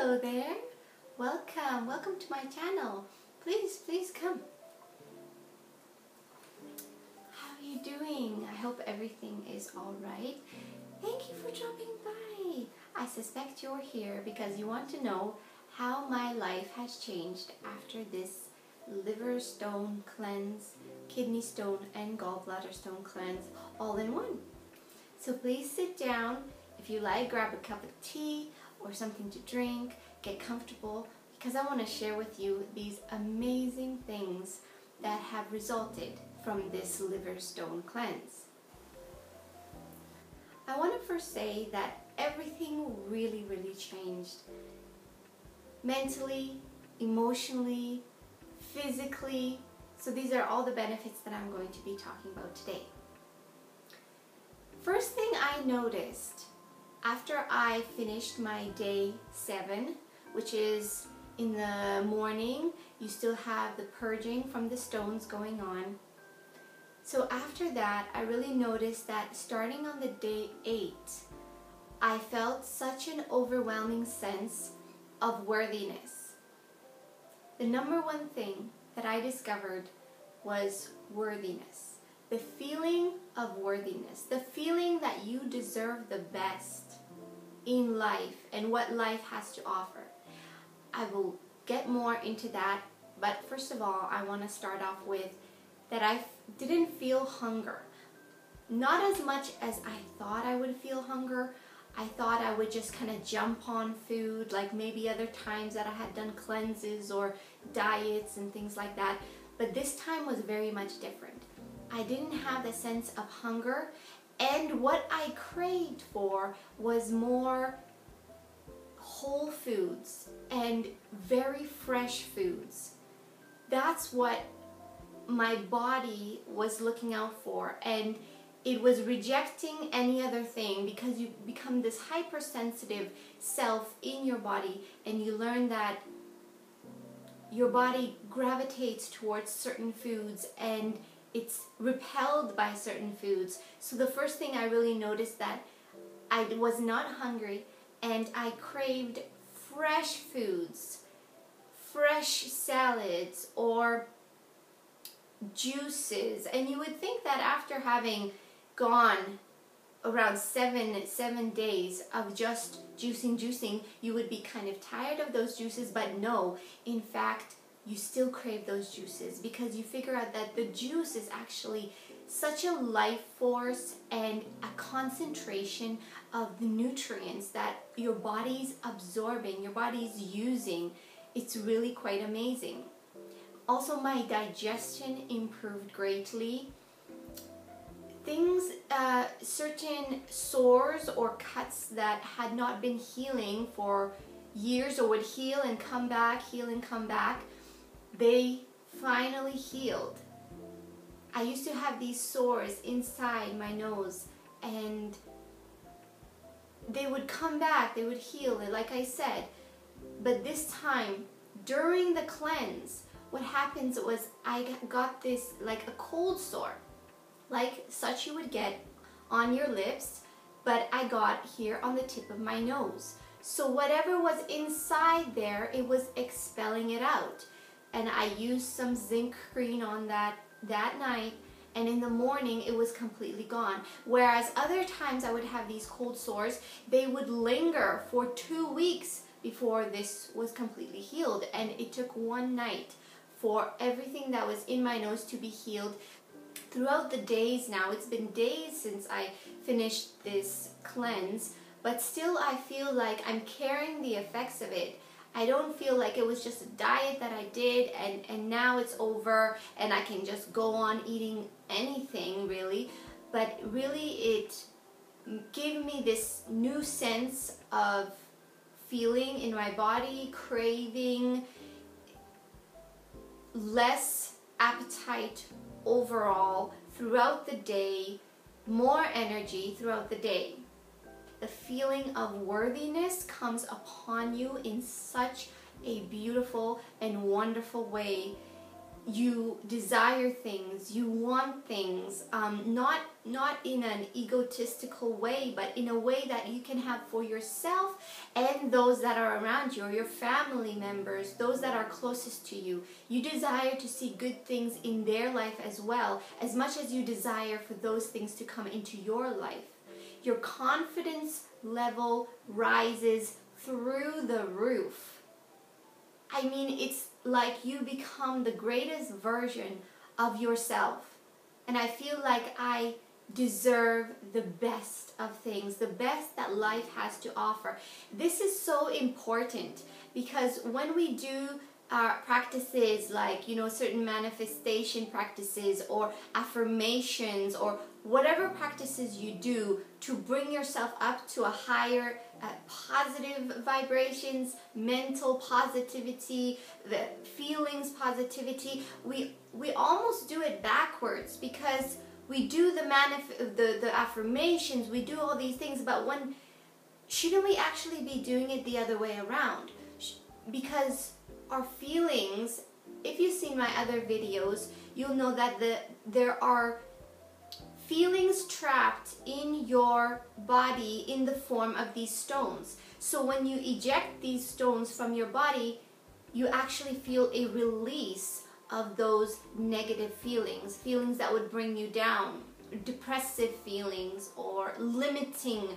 Hello there. Welcome to my channel. Please come. How are you doing? I hope everything is all right. Thank you for dropping by. I suspect you're here because you want to know how my life has changed after this liver stone cleanse, kidney stone and gallbladder stone cleanse all in one. So please sit down. If you like, grab a cup of tea or something to drink, get comfortable, because I want to share with you these amazing things that have resulted from this liver stone cleanse. I want to first say that everything really changed. Mentally, emotionally, physically. So these are all the benefits that I'm going to be talking about today. First thing I noticed after I finished my day 7, which is in the morning, you still have the purging from the stones going on. So after that, I really noticed that starting on the day 8, I felt such an overwhelming sense of worthiness. The number one thing that I discovered was worthiness. The feeling of worthiness, the feeling that you deserve the best in life and what life has to offer. I will get more into that, but first of all, I want to start off with that I didn't feel hunger. Not as much as I thought I would feel hunger. I thought I would just kind of jump on food like maybe other times that I had done cleanses or diets and things like that. But this time was very much different. I didn't have the sense of hunger, and what I craved for was more whole foods and very fresh foods. That's what my body was looking out for, and it was rejecting any other thing because you become this hypersensitive self in your body, and you learn that your body gravitates towards certain foods and it's repelled by certain foods. So the first thing I really noticed that I was not hungry and I craved fresh foods, fresh salads or juices. And you would think that after having gone around seven days of just juicing, you would be kind of tired of those juices, but no, in fact, you still crave those juices because you figure out that the juice is actually such a life force and a concentration of the nutrients that your body's absorbing, your body's using. It's really quite amazing. Also, my digestion improved greatly. Things, certain sores or cuts that had not been healing for years or would heal and come back, they finally healed. I used to have these sores inside my nose and they would come back, they would heal, like I said. But this time, during the cleanse, what happens was I got this like a cold sore, like such you would get on your lips, but I got here on the tip of my nose. So whatever was inside there, it was expelling it out. And I used some zinc cream on that night, and in the morning it was completely gone. Whereas other times I would have these cold sores, they would linger for 2 weeks before this was completely healed. And it took one night for everything that was in my nose to be healed. Throughout the days now, it's been days since I finished this cleanse, but still I feel like I'm carrying the effects of it. I don't feel like it was just a diet that I did and now it's over and I can just go on eating anything really. But really it gave me this new sense of feeling in my body, craving, less appetite overall throughout the day, more energy throughout the day. The feeling of worthiness comes upon you in such a beautiful and wonderful way. you desire things, you want things, not in an egotistical way, but in a way that you can have for yourself and those that are around you, or your family members, those that are closest to you. You desire to see good things in their life as well, as much as you desire for those things to come into your life. Your confidence level rises through the roof. I mean, it's like you become the greatest version of yourself. And I feel like I deserve the best of things, the best that life has to offer. This is so important because when we do practices like, certain manifestation practices or affirmations or whatever practices you do to bring yourself up to a higher positive vibrations, mental positivity, the feelings positivity, we almost do it backwards because we do the affirmations, we do all these things, but shouldn't we actually be doing it the other way around? Because our feelings, if you've seen my other videos, you'll know that there are feelings trapped in your body in the form of these stones. So when you eject these stones from your body, you actually feel a release of those negative feelings that would bring you down, depressive feelings or limiting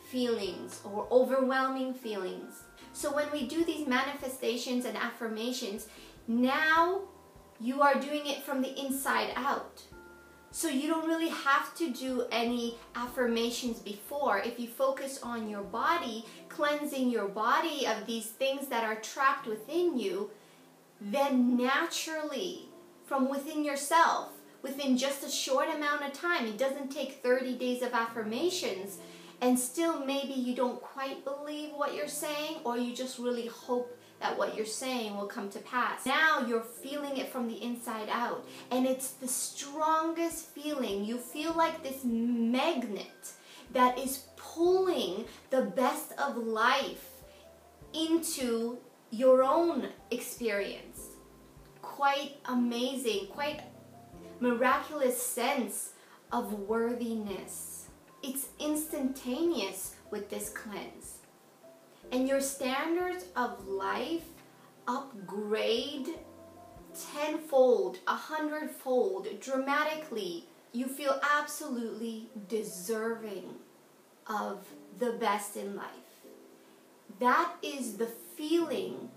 feelings or overwhelming feelings. So when we do these manifestations and affirmations, now you are doing it from the inside out. So you don't really have to do any affirmations before. If you focus on your body, cleansing your body of these things that are trapped within you, then naturally, from within yourself, within just a short amount of time, it doesn't take 30 days of affirmations, and still maybe you don't quite believe what you're saying, or you just really hope that what you're saying will come to pass. Now you're feeling it from the inside out, and it's the strongest feeling. You feel like this magnet that is pulling the best of life into your own experience. Quite amazing, quite miraculous sense of worthiness. It's instantaneous with this cleanse. And your standards of life upgrade tenfold, 100-fold, dramatically. You feel absolutely deserving of the best in life. That is the feeling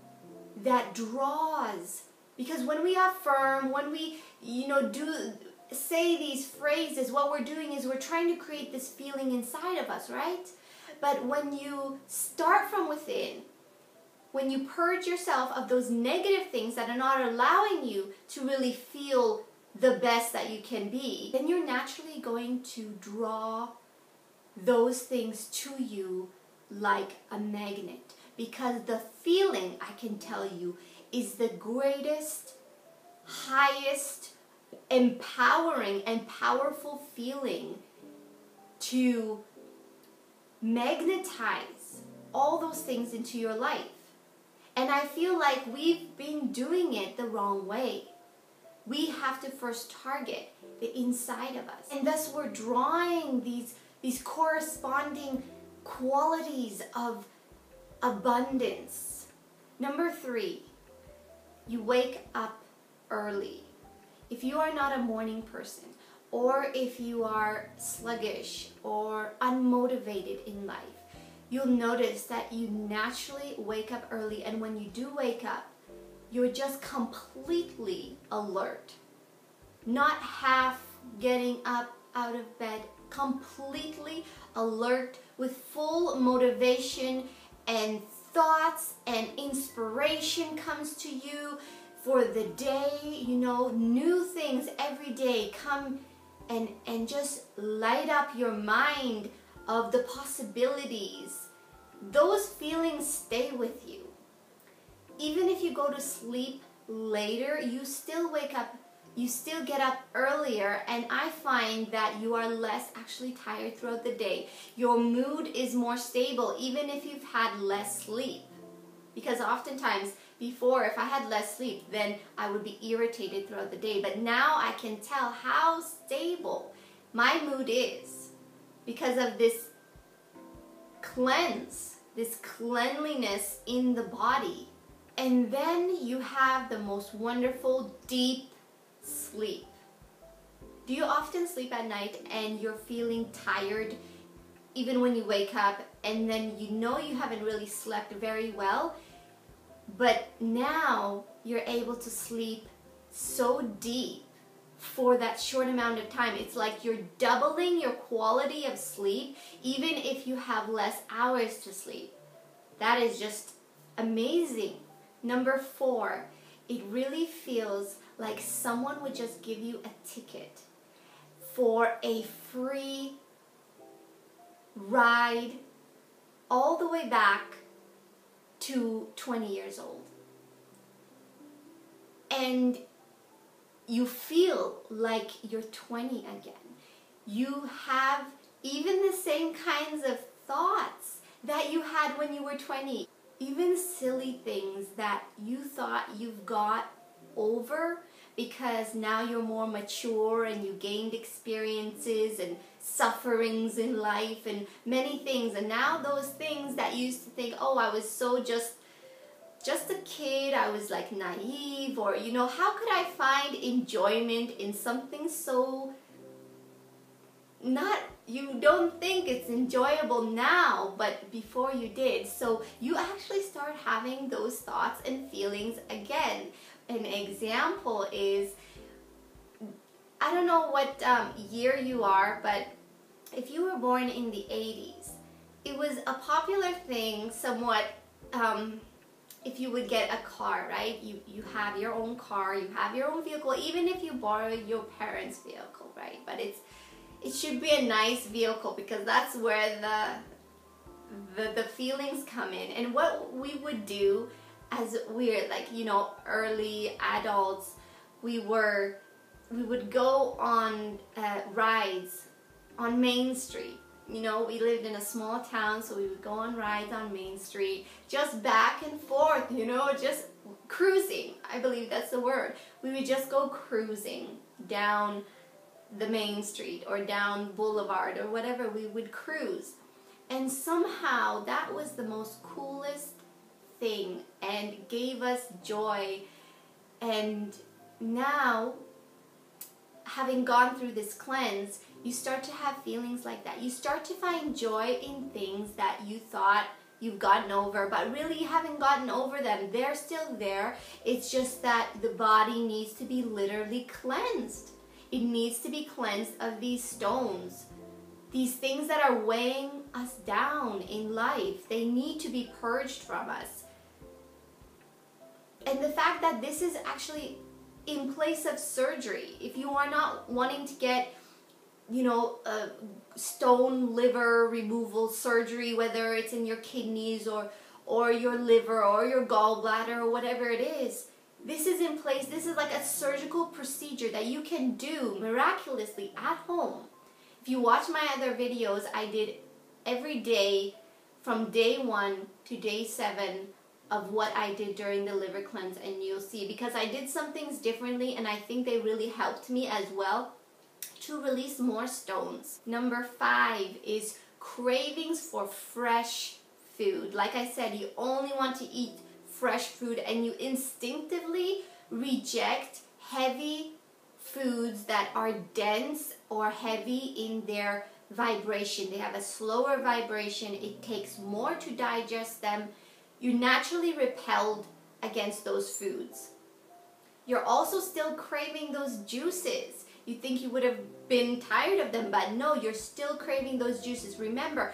that draws. Because when we affirm, when we, say these phrases, what we're doing is we're trying to create this feeling inside of us, right? But when you start from within, when you purge yourself of those negative things that are not allowing you to really feel the best that you can be, then you're naturally going to draw those things to you like a magnet. Because the feeling, I can tell you, is the greatest, highest, empowering and powerful feeling to magnetize all those things into your life. And I feel like we've been doing it the wrong way. We have to first target the inside of us. And thus we're drawing these corresponding qualities of abundance. Number 3, you wake up early. If you are not a morning person, or if you are sluggish or unmotivated in life, you'll notice that you naturally wake up early, and when you do wake up, you're just completely alert. Not half getting up out of bed, completely alert with full motivation, and thoughts and inspiration comes to you for the day. New things every day come and just light up your mind of the possibilities. Those feelings stay with you. Even if you go to sleep later, you still wake up, you still get up earlier, and I find that you are less actually tired throughout the day. Your mood is more stable even if you've had less sleep. Because oftentimes Before, if I had less sleep, then I would be irritated throughout the day. But now I can tell how stable my mood is because of this cleanse, this cleanliness in the body. And then you have the most wonderful deep sleep. Do you often sleep at night and you're feeling tired even when you wake up, and then you know you haven't really slept very well, but now you're able to sleep so deep for that short amount of time? It's like you're doubling your quality of sleep even if you have less hours to sleep. That is just amazing. Number 4, it really feels like someone would just give you a ticket for a free ride all the way back to 20 years old. And you feel like you're 20 again. You have even the same kinds of thoughts that you had when you were 20. Even silly things that you thought you've got over because now you're more mature and you gained experiences and sufferings in life and many things. And now those things that you used to think, oh, I was so just a kid, I was like naive, or you know, how could I find enjoyment in something so not, you don't think it's enjoyable now, but before you did. So you actually start having those thoughts and feelings again. An example is, I don't know what year you are, but if you were born in the 80s, it was a popular thing somewhat, if you would get a car, right? You have your own car, you have your own vehicle, even if you borrow your parents' vehicle, right? But it should be a nice vehicle because that's where the feelings come in. And what we would do as we're like, you know, early adults, we would go on rides on Main Street. You know, we lived in a small town, so we would go on rides on Main Street, just back and forth, you know, just cruising. I believe that's the word. We would just go cruising down the Main Street or down Boulevard or whatever. We would cruise. And somehow that was the most coolest thing and gave us joy. And now, having gone through this cleanse, you start to have feelings like that. You start to find joy in things that you thought you've gotten over, but really you haven't gotten over them. They're still there. It's just that the body needs to be literally cleansed. It needs to be cleansed of these stones, these things that are weighing us down in life. They need to be purged from us. And the fact that this is actually in place of surgery. If you are not wanting to get, you know, a stone liver removal surgery, whether it's in your kidneys or your liver or your gallbladder or whatever it is, this is in place. This is like a surgical procedure that you can do miraculously at home. If you watch my other videos, I did every day from day 1 to day 7 of what I did during the liver cleanse, and you'll see, because I did some things differently and I think they really helped me as well to release more stones. Number 5 is cravings for fresh food. Like I said, you only want to eat fresh food and you instinctively reject heavy foods that are dense or heavy in their vibration. They have a slower vibration. It takes more to digest them. You're naturally repelled against those foods. You're also still craving those juices. You think you would have been tired of them, but no, you're still craving those juices. Remember,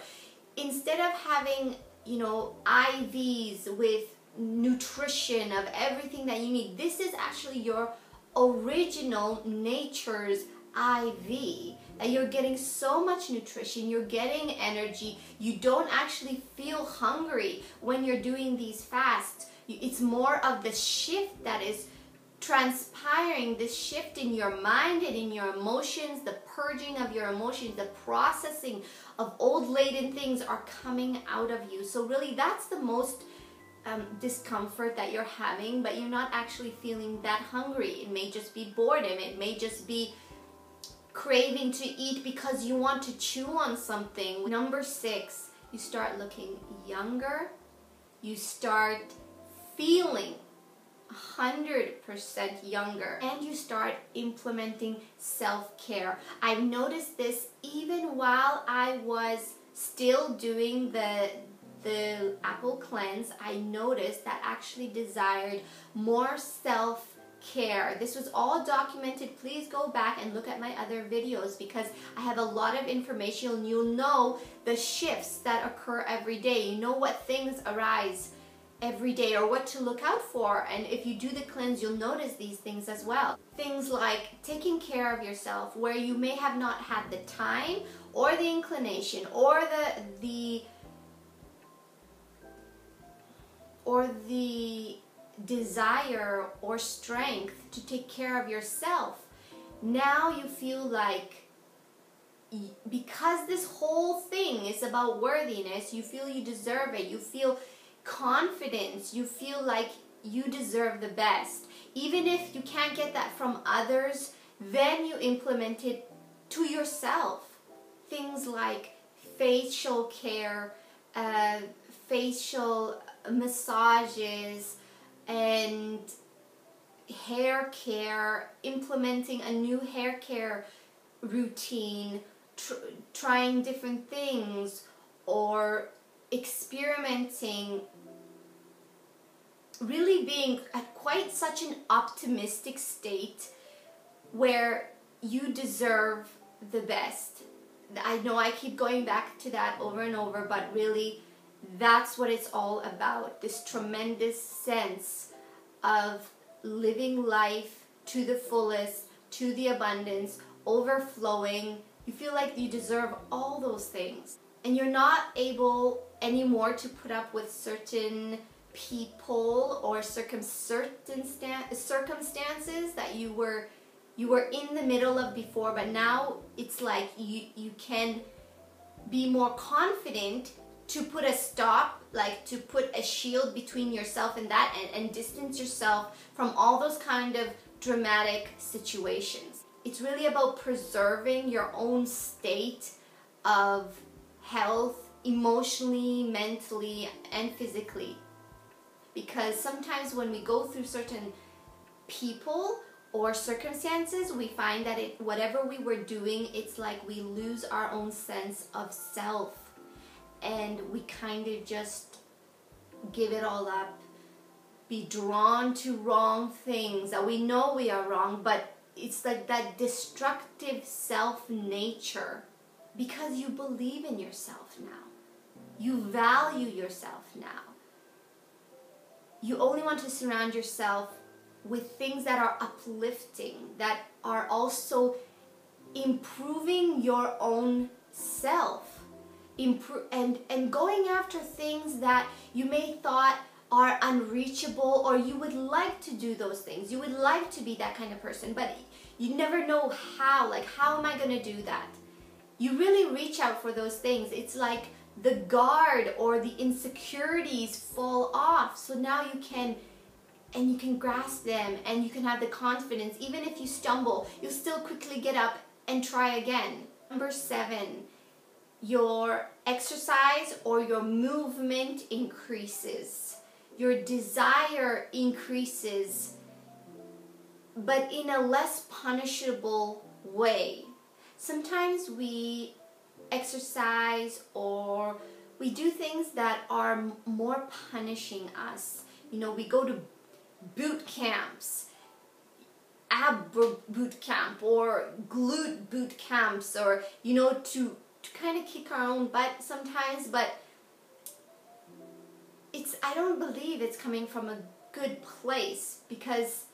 instead of having, you know, IVs with nutrition of everything that you need, this is actually your original nature's IV, that you're getting so much nutrition, you're getting energy, you don't actually feel hungry when you're doing these fasts. It's more of the shift that is transpiring, this shift in your mind and in your emotions, the purging of your emotions, the processing of old laden things are coming out of you. So really that's the most discomfort that you're having, but you're not actually feeling that hungry. It may just be boredom. It may just be craving to eat because you want to chew on something. Number 6, you start looking younger. You start feeling 100% younger, and you start implementing self-care. I've noticed this even while I was still doing the apple cleanse. I noticed that I actually desired more self-care. This was all documented. Please go back and look at my other videos because I have a lot of information, and you'll know the shifts that occur every day. You know what things arise every day or what to look out for, and if you do the cleanse, you'll notice these things as well. Things like taking care of yourself where you may have not had the time or the inclination or the desire or strength to take care of yourself. Now you feel like, because this whole thing is about worthiness, you feel you deserve it. You feel confidence. You feel like you deserve the best. Even if you can't get that from others, then you implement it to yourself. Things like facial care, facial massages, and hair care, implementing a new hair care routine, trying different things, or experimenting, really being at quite such an optimistic state where you deserve the best. I know I keep going back to that over and over, but really that's what it's all about. This tremendous sense of living life to the fullest, to the abundance, overflowing. You feel like you deserve all those things. And you're not able anymore to put up with certain people or circumstances that you were in the middle of before, but now it's like you can be more confident to put a stop, like to put a shield between yourself and that, and distance yourself from all those kind of dramatic situations. It's really about preserving your own state of health, emotionally, mentally, and physically. Because sometimes when we go through certain people or circumstances, we find that whatever we were doing, it's like we lose our own sense of self, and we kind of just give it all up, be drawn to wrong things that we know we are wrong, but it's like that destructive self-nature, because you believe in yourself now. You value yourself now. You only want to surround yourself with things that are uplifting, that are also improving your own self. And going after things that you may thought are unreachable, or you would like to do those things. You would like to be that kind of person, but you never know how. Like, how am I going to do that? You really reach out for those things. It's like the guard or the insecurities fall off. So now you can grasp them, and you can have the confidence. Even if you stumble, you'll still quickly get up and try again. Number 7, your exercise or your movement increases. Your desire increases, but in a less punishable way. Sometimes we exercise or we do things that are more punishing us. You know, we go to boot camps, ab boot camp or glute boot camps, or, you know, to kind of kick our own butt sometimes, but I don't believe it's coming from a good place, because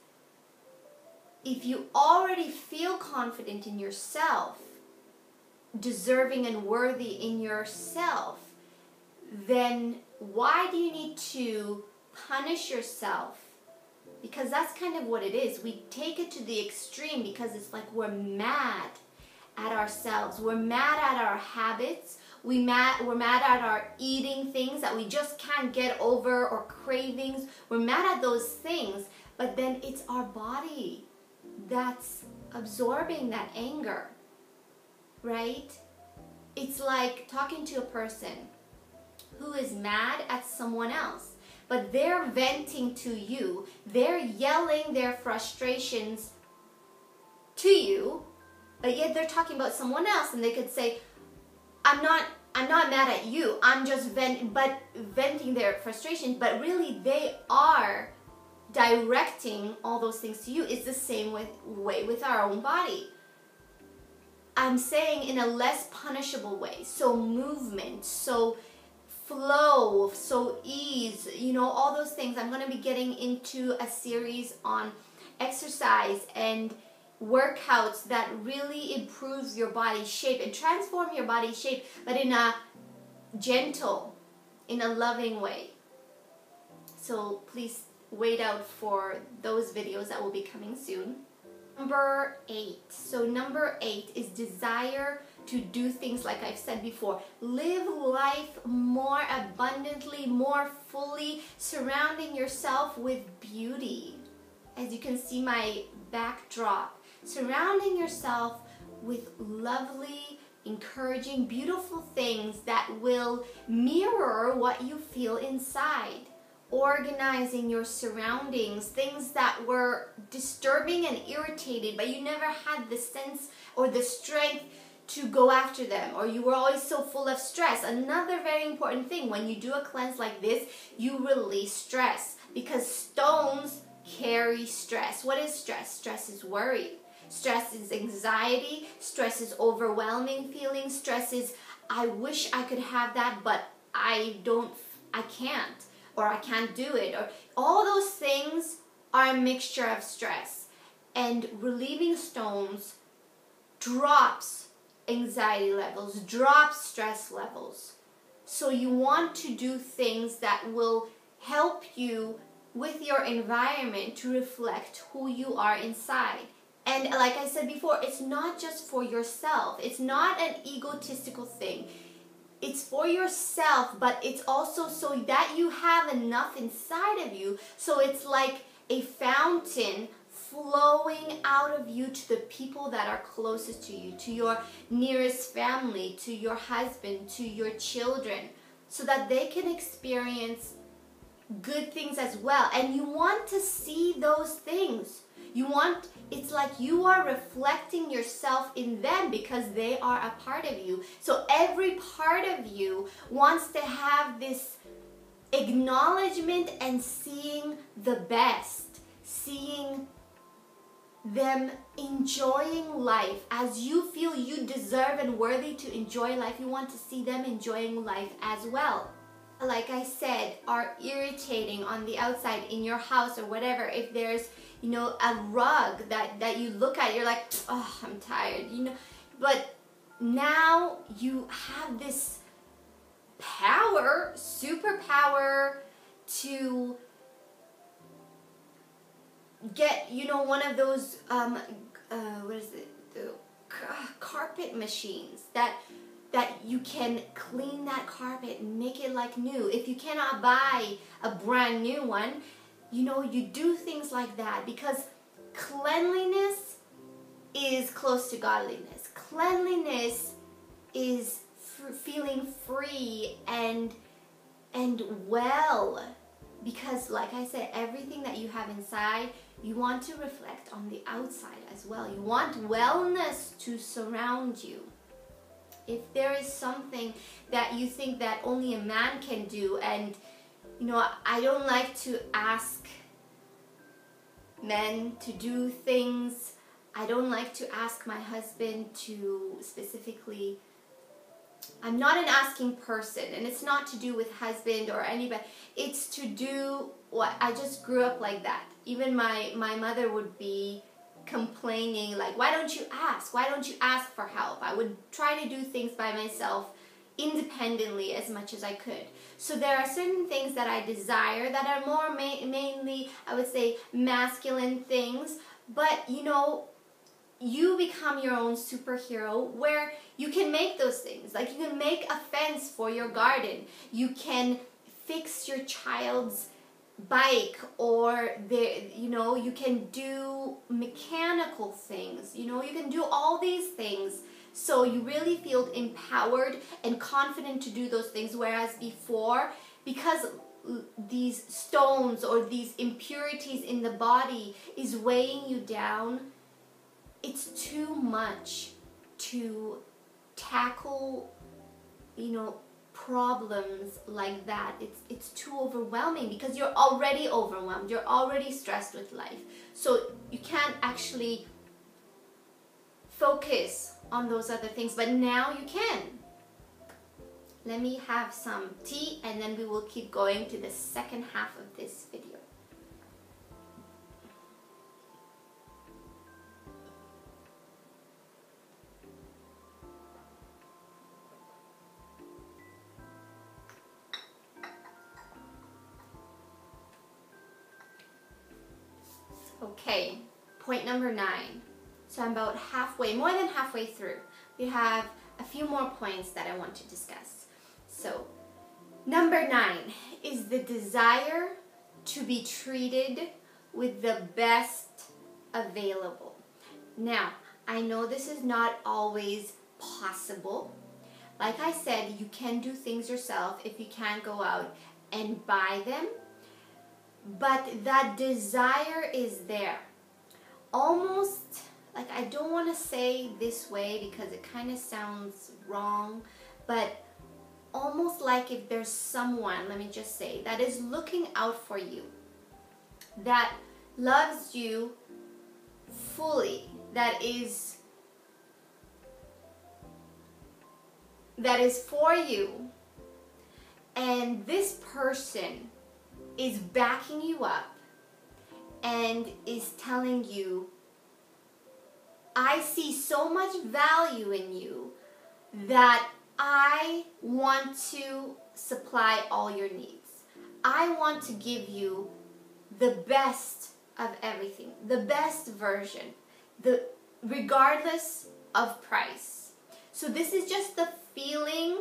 if you already feel confident in yourself, deserving and worthy in yourself, then why do you need to punish yourself? Because that's kind of what it is. We take it to the extreme because it's like we're mad at ourselves. We're mad at our habits. we're mad at our eating things that we just can't get over, or cravings. We're mad at those things, but then it's our body that's absorbing that anger, right? It's like talking to a person who is mad at someone else, but they're venting to you. They're yelling their frustrations to you, but yet they're talking about someone else, and they could say, I'm not mad at you, I'm just venting their frustrations, but really they are directing all those things to you. It's the same way with our own body. I'm saying in a less punishable way. So movement, so flow, so ease, you know, all those things. I'm going to be getting into a series on exercise and workouts that really improves your body shape and transform your body shape, but in a gentle, in a loving way. So please wait out for those videos that will be coming soon. Number 8. So number 8 is desire to do things like I've said before. Live life more abundantly, more fully, surrounding yourself with beauty. As you can see my backdrop, surrounding yourself with lovely, encouraging, beautiful things that will mirror what you feel inside. Organizing your surroundings, things that were disturbing and irritated, but you never had the sense or the strength to go after them, or you were always so full of stress. Another very important thing, when you do a cleanse like this, you release stress, because stones carry stress. What is stress? Stress is worry. Stress is anxiety. Stress is overwhelming feelings. Stress is, I wish I could have that, but I can't. Or I can't do it, or all those things are a mixture of stress. And relieving stones drops anxiety levels, drops stress levels. So you want to do things that will help you with your environment to reflect who you are inside. And like I said before, it's not just for yourself. It's not an egotistical thing. It's for yourself, but it's also so that you have enough inside of you. So it's like a fountain flowing out of you to the people that are closest to you, to your nearest family, to your husband, to your children, so that they can experience good things as well. And you want to see those things. It's like you are reflecting yourself in them, because they are a part of you. So every part of you wants to have this acknowledgement and seeing the best, seeing them enjoying life as you feel you deserve and worthy to enjoy life. You want to see them enjoying life as well. Like I said, are irritating on the outside in your house or whatever. If there's, you know, a rug that you look at, you're like, oh, I'm tired, you know. But now you have this power, superpower to get, you know, one of those, what is it, the carpet machines that you can clean that carpet and make it like new. If you cannot buy a brand new one, you know, you do things like that, because cleanliness is close to godliness. Cleanliness is feeling free and well, because like I said, everything that you have inside, you want to reflect on the outside as well. You want wellness to surround you. If there is something that you think that only a man can do, and you know, I don't like to ask men to do things. I don't like to ask my husband to specifically. I'm not an asking person, and it's not to do with husband or anybody. It's to do what I just grew up like that. Even my mother would be complaining, like, why don't you ask? Why don't you ask for help? I would try to do things by myself independently as much as I could. So there are certain things that I desire that are more mainly, I would say, masculine things. But, you know, you become your own superhero where you can make those things. Like you can make a fence for your garden. You can fix your child's bike, or you can do mechanical things. You can do all these things. So you really feel empowered and confident to do those things. Whereas before, because these stones or these impurities in the body is weighing you down, it's too much to tackle, problems like that. It's too overwhelming because you're already overwhelmed. You're already stressed with life. So you can't actually focus on those other things, but now you can. Let me have some tea and then we will keep going to the second half of this video. Okay, point number 9. So I'm about halfway, more than halfway through. We have a few more points that I want to discuss. So, number 9 is the desire to be treated with the best available. Now, I know this is not always possible. Like I said, you can do things yourself if you can't go out and buy them. But that desire is there. Almost, like, I don't want to say this way because it kind of sounds wrong, but almost like if there's someone, let me just say, that is looking out for you, that loves you fully, that is for you, and this person is backing you up and is telling you, I see so much value in you that I want to supply all your needs. I want to give you the best of everything, the best version, regardless of price. So this is just the feeling.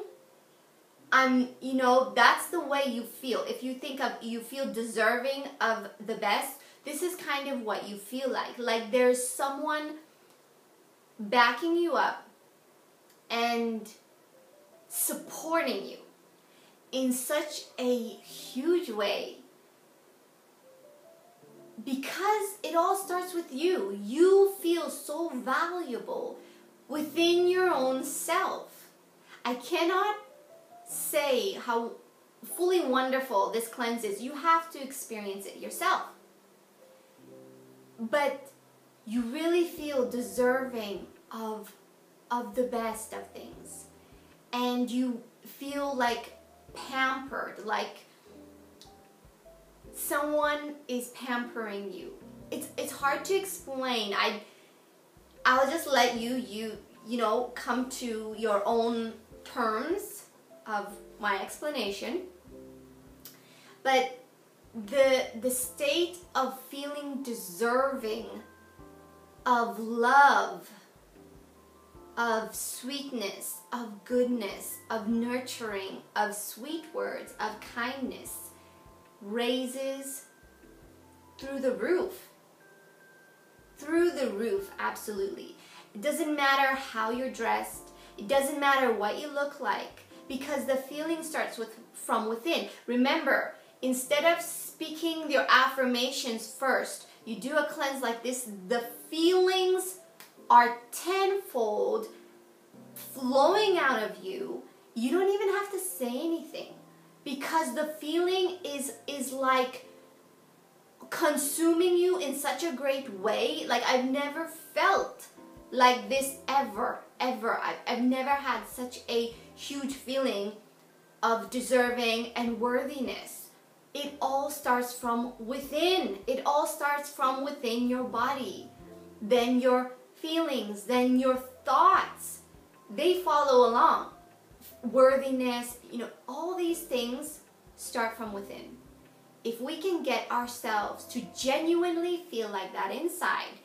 That's the way you feel. If you think of, you feel deserving of the best, this is kind of what you feel like. Like there's someone backing you up and supporting you in such a huge way, because it all starts with you. You feel so valuable within your own self. I cannot say how fully wonderful this cleanse is. You have to experience it yourself. But you really feel deserving of the best of things. And you feel like pampered, like someone is pampering you. It's hard to explain. I'll just let you come to your own terms of my explanation. But the state of feeling deserving of love, of sweetness, of goodness, of nurturing, of sweet words, of kindness raises through the roof. Through the roof, absolutely. It doesn't matter how you're dressed. It doesn't matter what you look like, because the feeling starts from within. Remember, instead of speaking your affirmations first, you do a cleanse like this, the feelings are tenfold flowing out of you. You don't even have to say anything, because the feeling is like consuming you in such a great way. Like I've never felt like this ever. I've never had such a huge feeling of deserving and worthiness. It all starts from within. It all starts from within your body. Then your feelings, then your thoughts, they follow along. Worthiness, all these things start from within. If we can get ourselves to genuinely feel like that inside,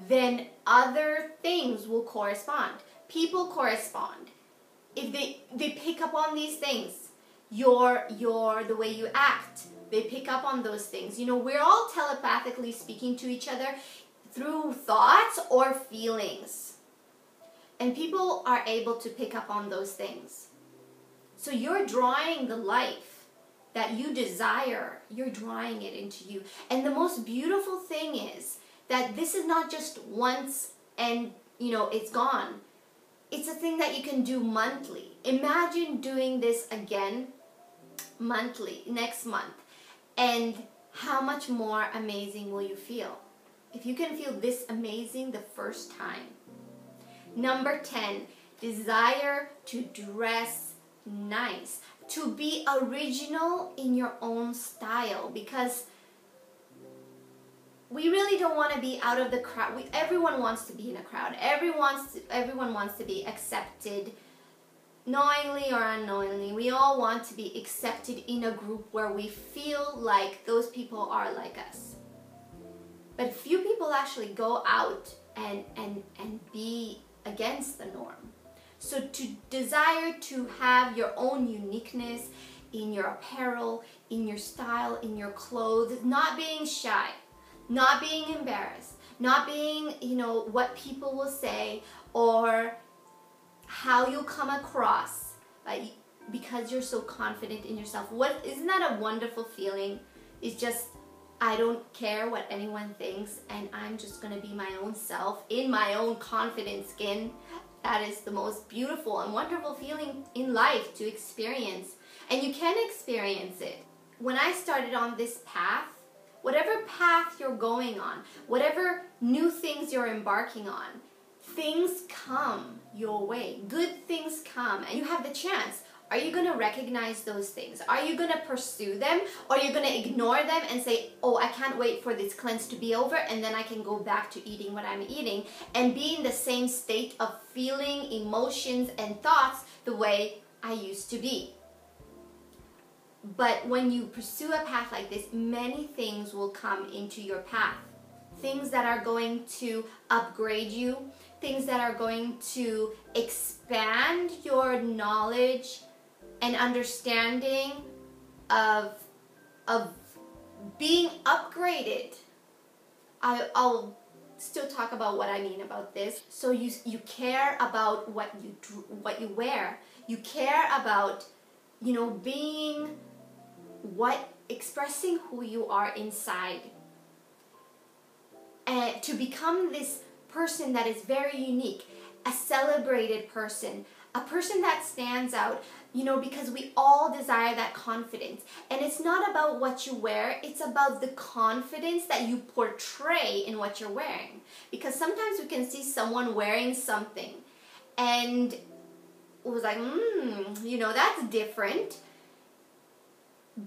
then other things will correspond. People correspond. If they pick up on these things, the way you act, they pick up on those things. You know, we're all telepathically speaking to each other through thoughts or feelings. And people are able to pick up on those things. So you're drawing the life that you desire. You're drawing it into you. And the most beautiful thing is that this is not just once and, you know, it's gone. It's a thing that you can do monthly. Imagine doing this again monthly, next month. And how much more amazing will you feel? If you can feel this amazing the first time. Number 10, desire to dress nice. To be original in your own style. Because we really don't want to be out of the crowd. Everyone wants to be in a crowd. Everyone wants to be accepted, knowingly or unknowingly. We all want to be accepted in a group where we feel like those people are like us. But few people actually go out and be against the norm. So to desire to have your own uniqueness in your apparel, in your style, in your clothes, not being shy, not being embarrassed, not being, you know, what people will say or how you come across, because you're so confident in yourself. Isn't that a wonderful feeling? It's just, I don't care what anyone thinks, and I'm just gonna be my own self in my own confident skin. That is the most beautiful and wonderful feeling in life to experience. And you can experience it. When I started on this path, whatever path you're going on, whatever new things you're embarking on, things come your way. Good things come, and you have the chance. Are you going to recognize those things? Are you going to pursue them? Or are you going to ignore them and say, oh, I can't wait for this cleanse to be over and then I can go back to eating what I'm eating and be in the same state of feeling, emotions, and thoughts the way I used to be? But when you pursue a path like this, many things will come into your path. Things that are going to upgrade you, things that are going to expand your knowledge and understanding of being upgraded. I'll still talk about what I mean about this. So you care about what you wear. You care about, you know, being expressing who you are inside. And to become this person that is very unique, a celebrated person, a person that stands out, you know, because we all desire that confidence. And it's not about what you wear, it's about the confidence that you portray in what you're wearing. Because sometimes we can see someone wearing something and it was like, you know, that's different.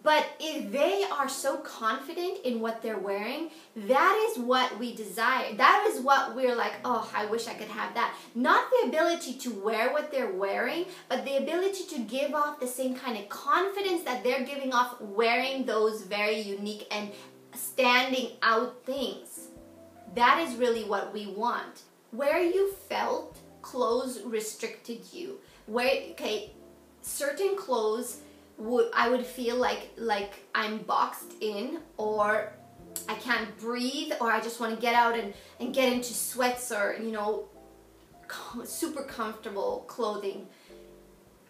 But if they are so confident in what they're wearing, that is what we desire. That is what we're like, oh, I wish I could have that. Not the ability to wear what they're wearing, but the ability to give off the same kind of confidence that they're giving off wearing those very unique and standing out things. That is really what we want. Where you felt clothes restricted you, certain clothes I would feel like I'm boxed in, or I can't breathe, or I just want to get out and get into sweats or, you know, super comfortable clothing.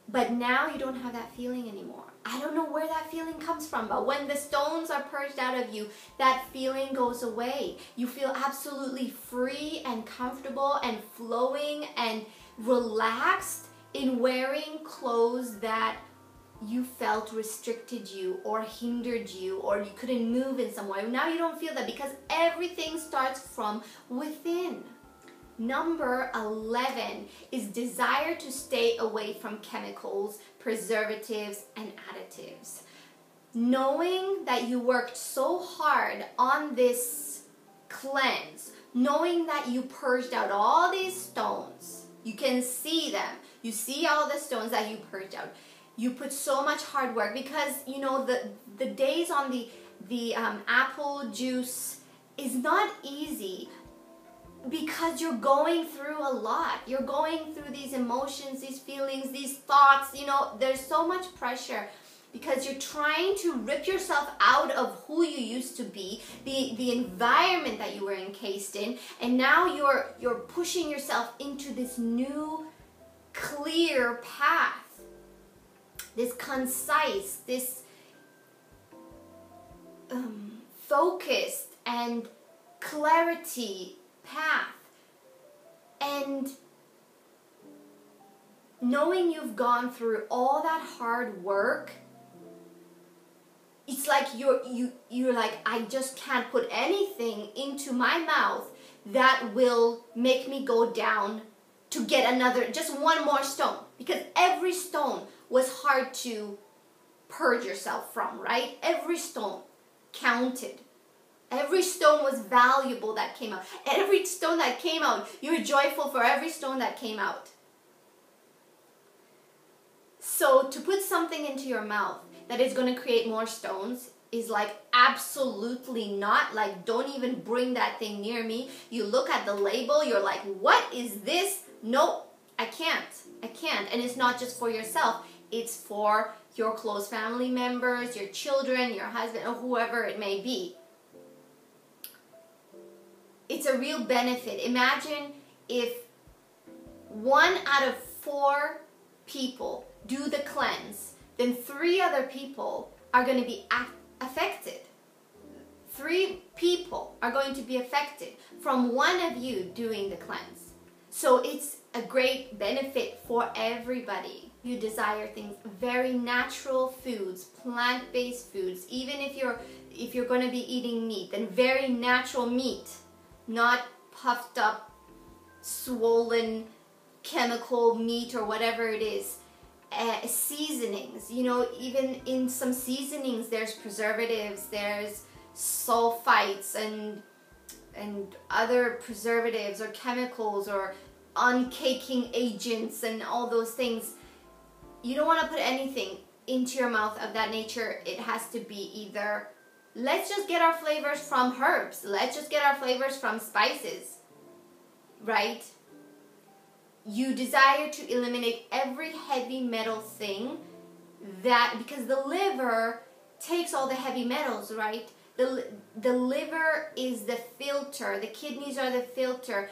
But now you don't have that feeling anymore. I don't know where that feeling comes from, but when the stones are purged out of you, that feeling goes away. You feel absolutely free and comfortable and flowing and relaxed in wearing clothes that you felt restricted you or hindered you, or you couldn't move in some way. Now you don't feel that, because everything starts from within. Number 11 is desire to stay away from chemicals, preservatives, and additives. Knowing that you worked so hard on this cleanse, knowing that you purged out all these stones, you can see them. You see all the stones that you purged out. You put so much hard work, because, you know, the days on the apple juice is not easy. because you're going through a lot. You're going through these emotions, these feelings, these thoughts. You know, there's so much pressure because you're trying to rip yourself out of who you used to be, the environment that you were encased in, and now you're pushing yourself into this new clear path, this concise, this focused and clarity path. And knowing you've gone through all that hard work, it's like you're like, I just can't put anything into my mouth that will make me go down to get another, just one more stone. Because every stone was hard to purge yourself from, right? Every stone counted. Every stone was valuable that came out. Every stone that came out, you were joyful for every stone that came out. So to put something into your mouth that is going to create more stones is like absolutely not. Like, don't even bring that thing near me. You look at the label, you're like, what is this? No, I can't. I can't. And it's not just for yourself. It's for your close family members, your children, your husband, or whoever it may be. It's a real benefit. Imagine if 1 out of 4 people do the cleanse, then 3 other people are going to be affected. 3 people are going to be affected from one of you doing the cleanse. So it's a great benefit for everybody. You desire things, very natural foods, plant-based foods. Even if you're going to be eating meat, then very natural meat, not puffed up, swollen, chemical meat or whatever it is. Seasonings, you know, even in some seasonings there's preservatives, there's sulfites and other preservatives or chemicals or uncaking agents and all those things. You don't want to put anything into your mouth of that nature. It has to be either, let's just get our flavors from herbs, let's just get our flavors from spices, right? You desire to eliminate every heavy metal thing that, because the liver takes all the heavy metals, right? The liver is the filter, the kidneys are the filter.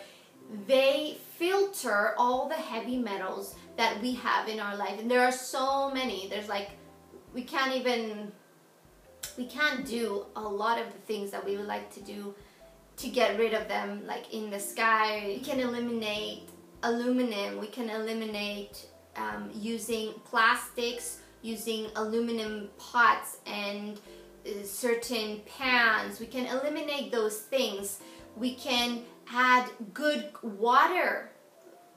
They filter all the heavy metals that we have in our life. And there are so many. There's like, we can't do a lot of the things that we would like to do to get rid of them, like in the sky. We can eliminate aluminum, we can eliminate using plastics, using aluminum pots and certain pans. We can eliminate those things. We can add good water,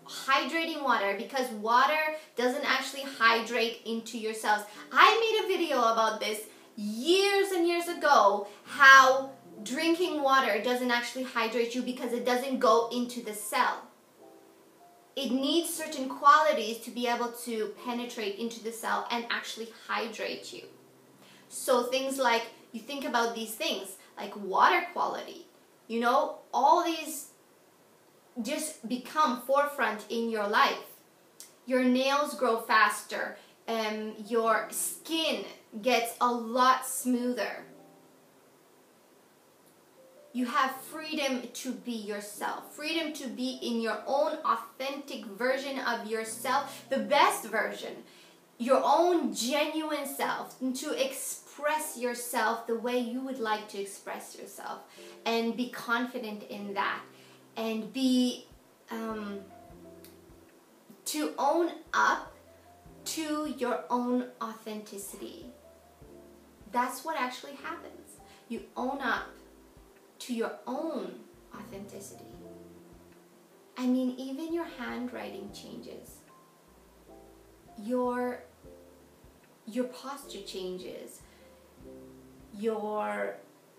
hydrating water, because water doesn't actually hydrate into your cells. I made a video about this years and years ago, how drinking water doesn't actually hydrate you because it doesn't go into the cell. It needs certain qualities to be able to penetrate into the cell and actually hydrate you. So things like, you think about these things, like water quality, you know, all these just become forefront in your life. Your nails grow faster, your skin gets a lot smoother. You have freedom to be yourself, freedom to be in your own authentic version of yourself, the best version, your own genuine self, and to express yourself the way you would like to express yourself, and be confident in that, and be, to own up to your own authenticity. That's what actually happens. You own up to your own authenticity. I mean, even your handwriting changes. Your posture changes. The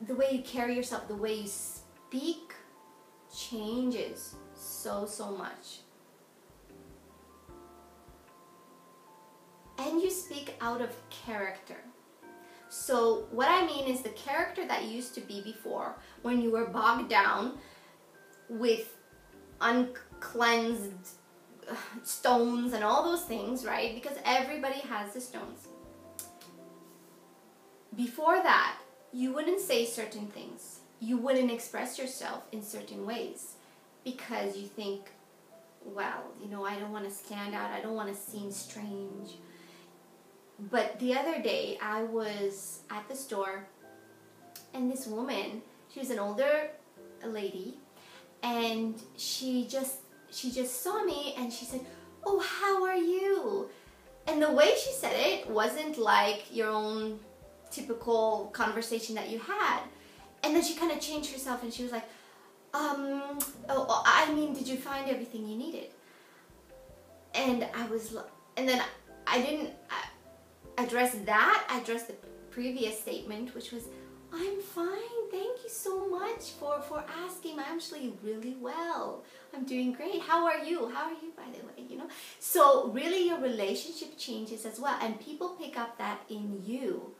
way you carry yourself, the way you speak changes so much. And you speak out of character. So what I mean is the character that you used to be before, when you were bogged down with uncleansed stones and all those things, right? Because everybody has the stones. Before that, you wouldn't say certain things. You wouldn't express yourself in certain ways because you think, well, you know, I don't want to stand out. I don't want to seem strange. But the other day, I was at the store, and this woman, she was an older lady, and she just saw me, and she said, "Oh, how are you?" And the way she said it wasn't like your own typical conversation that you had. And then she kind of changed herself, and she was like, oh, I mean, did you find everything you needed? And then I didn't address that. I addressed the previous statement, which was, "I'm fine, thank you so much for asking. I'm actually really well. I'm doing great. How are you? How are you, by the way?" You know? So really your relationship changes as well, and people pick up that in you.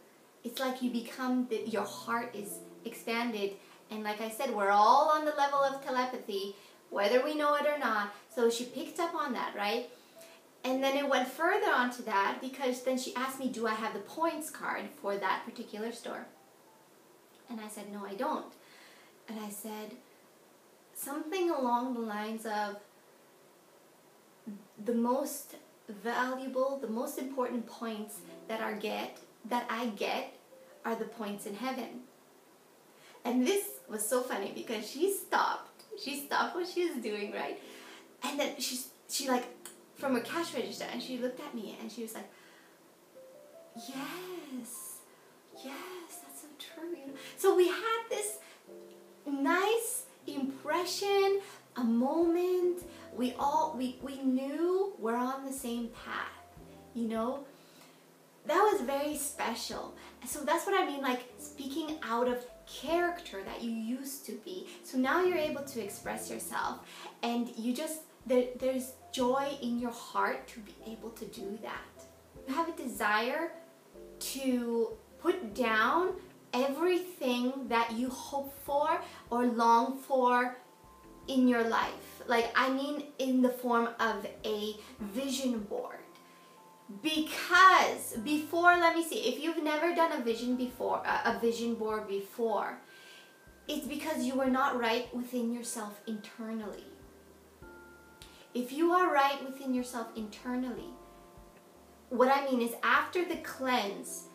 It's like you become, your heart is expanded, and like I said, we're all on the level of telepathy, whether we know it or not. So she picked up on that, right? And then it went further onto that, because then she asked me, do I have the points card for that particular store? And I said, no, I don't. And I said something along the lines of, the most valuable, the most important points that I get are the points in heaven. And this was so funny because she stopped what she was doing, right? And then she like, from her cash register, and she looked at me and she was like, yes, that's so true. You know? So we had this nice impression, a moment. We knew we're on the same path, you know? That was very special. So that's what I mean, like speaking out of character that you used to be. So now you're able to express yourself, and you just, there's joy in your heart to be able to do that. You have a desire to put down everything that you hope for or long for in your life. Like, I mean in the form of a vision board. Because before, let me see, if you've never done a vision board before, it's because you were not right within yourself internally. If you are right within yourself internally, what I mean is, after the cleanse,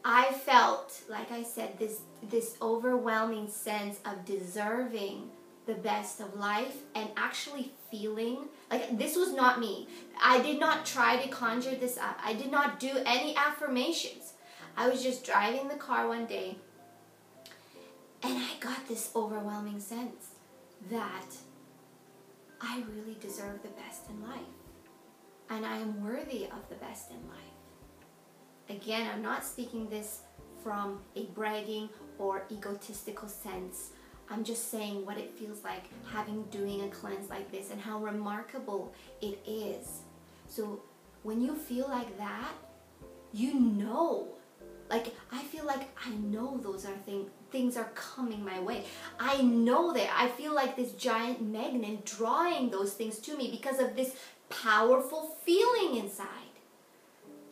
I felt, like I said, this overwhelming sense of deserving the best of life, and actually feeling like this was not me. I did not try to conjure this up. I did not do any affirmations. I was just driving the car one day, and I got this overwhelming sense that I really deserve the best in life, and I am worthy of the best in life. Again, I'm not speaking this from a bragging or egotistical sense. I'm just saying what it feels like doing a cleanse like this, and how remarkable it is. So when you feel like that, you know, like I feel like I know those are things are coming my way. I know that. I feel like this giant magnet drawing those things to me because of this powerful feeling inside.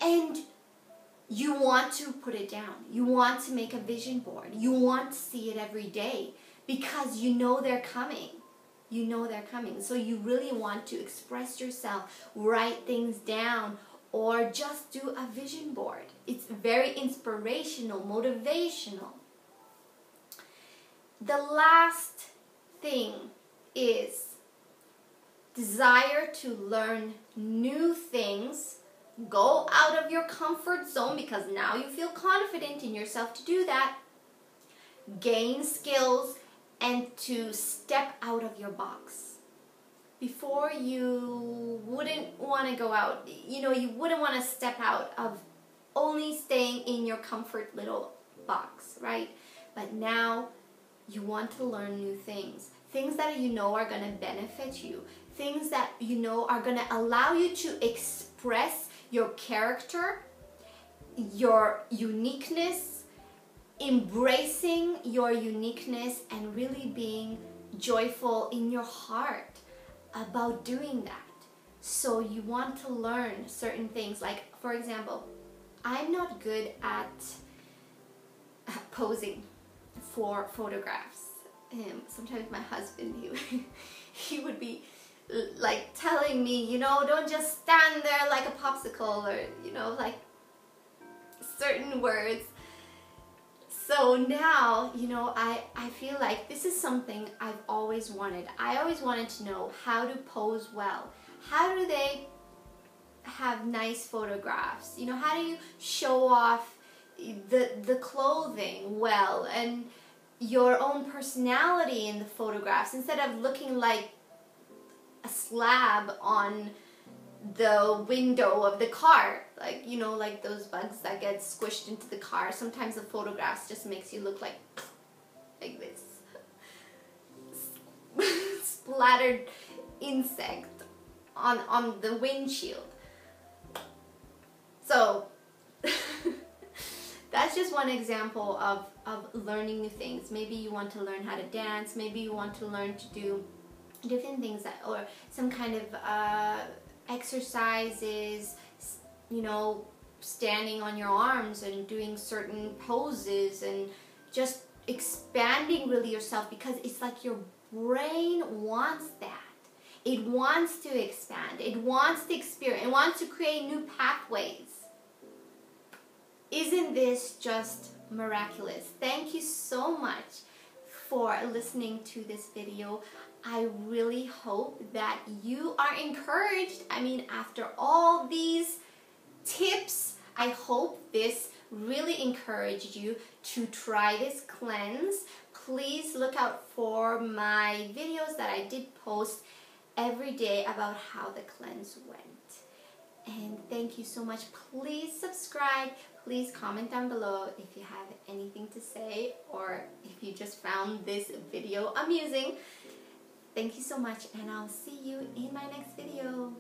And you want to put it down. You want to make a vision board. You want to see it every day, because you know they're coming. You know they're coming. So you really want to express yourself, write things down, or just do a vision board. It's very inspirational, motivational. The last thing is desire to learn new things. Go out of your comfort zone, because now you feel confident in yourself to do that. Gain skills, and to step out of your box. Before, you wouldn't want to go out. You know, you wouldn't want to step out of only staying in your comfort little box, right? But now you want to learn new things. Things that you know are going to benefit you. Things that you know are going to allow you to express your character, your uniqueness, embracing your uniqueness, and really being joyful in your heart. about doing that. So you want to learn certain things. Like, for example, I'm not good at posing for photographs. Sometimes my husband, he would be like telling me, you know, don't just stand there like a popsicle, or, you know, like certain words. So now, you know, I feel like this is something I've always wanted. I always wanted to know how to pose well. How do they have nice photographs? You know, how do you show off the clothing well and your own personality in the photographs instead of looking like a slab on the window of the car, like, you know, like those bugs that get squished into the car. Sometimes the photographs just makes you look like this splattered insect on the windshield. So that's just one example of learning new things. Maybe you want to learn how to dance, maybe you want to learn to do different things, that, or some kind of exercises, you know, standing on your arms and doing certain poses and just expanding really yourself, because it's like your brain wants that. It wants to expand, it wants to experience, it wants to create new pathways. Isn't this just miraculous? Thank you so much for listening to this video. I really hope that you are encouraged. I mean, after all these tips, I hope this really encouraged you to try this cleanse. Please look out for my videos that I did post every day about how the cleanse went. And thank you so much. Please subscribe. Please comment down below if you have anything to say, or if you just found this video amusing. Thank you so much, and I'll see you in my next video.